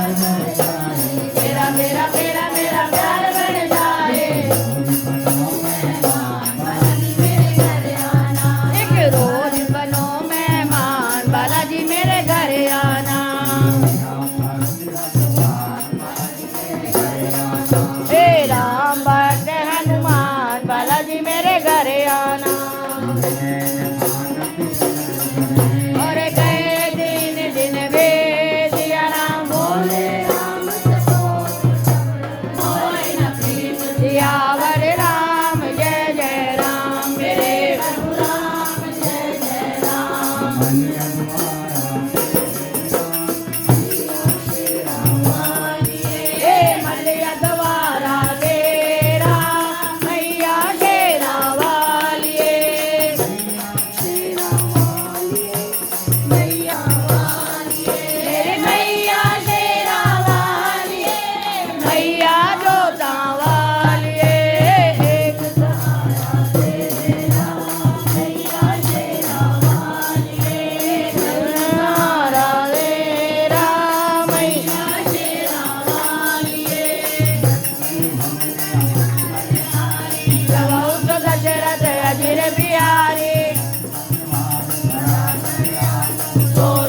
मेरा मेरा मेरा मेरा प्यार बढ़ जाए। एक रोज बनो मेहमान बालाजी मेरे घर आना। हे राम भक्त हनुमान बालाजी मेरे घर आना। और गए दिन दिन वे सिया राम बोले राम सियावर राम जय जय राम मेरे प्रभु राम जय जय राम। हे मल्लिया द्वारा तेरा मैया शेरा वालिए। मैया वालिए मेरे मैया शेरा वालिए। मैया जोता वालिए। एक सहारा तेरा मैया शेरा वालिए। सहारा तेरा मैया शेरा वालिए। बहुत दशरथ अजिर बिहारी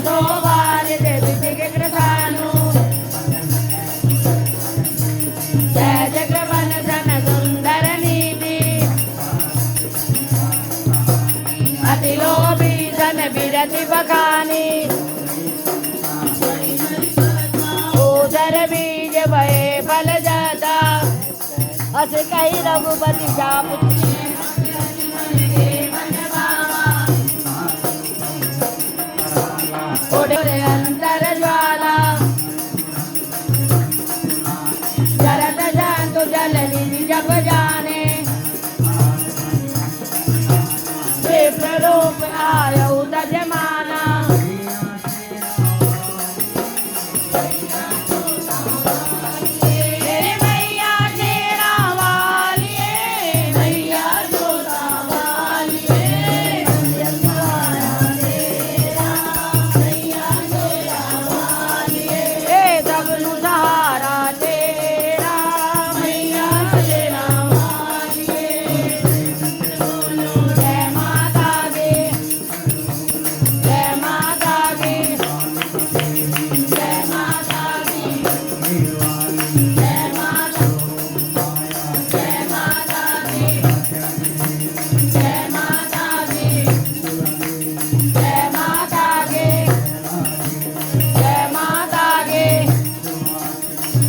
दो बार देवी के कृतानु। जय जगवन सन सुंदर नीति अति लोभी सन बिरति बखानी। उदर बीज भये फल जाता अस कही रघुपति जाप। ओरे अंतर ज्वाला जरत जंतु जल निधि जब जाने। विप्र रूप आयु तजमाना। मेरे मैया शेरा वालिए। मैया जोता वालिए। मैया द्वारा तेरा मैया जोता वालिए। हे सबनु सहारा तेरा मैया शेरा वालिए। जय माता दी जय माता दी जय माता दी जय माता जय माता दी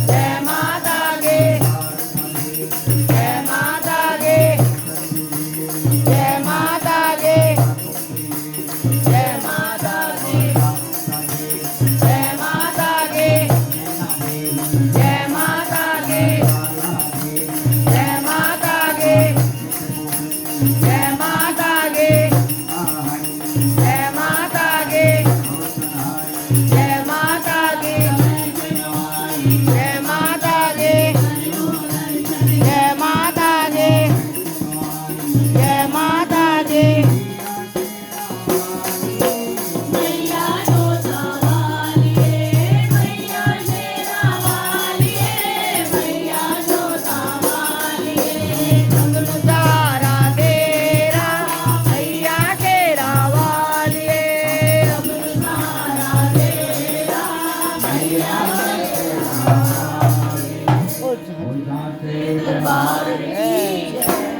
जय माता दी जय माता दी जय माता दी जय माता दी जय माता दी जय माता दी जय माता दी जय माता दी जय माता दी जय माता दी जय माता दी जय माता दी जय माता दी जय माता दी जय माता दी जय माता दी। मैया जोता वालिए। मैया शेरा वालिए। मैया जोता वालिए। सबनु सहारा तेरा मैया शेरा वालिए। सबनु सहारा तेरा मैया शेरा वालिए। दरबार की जय।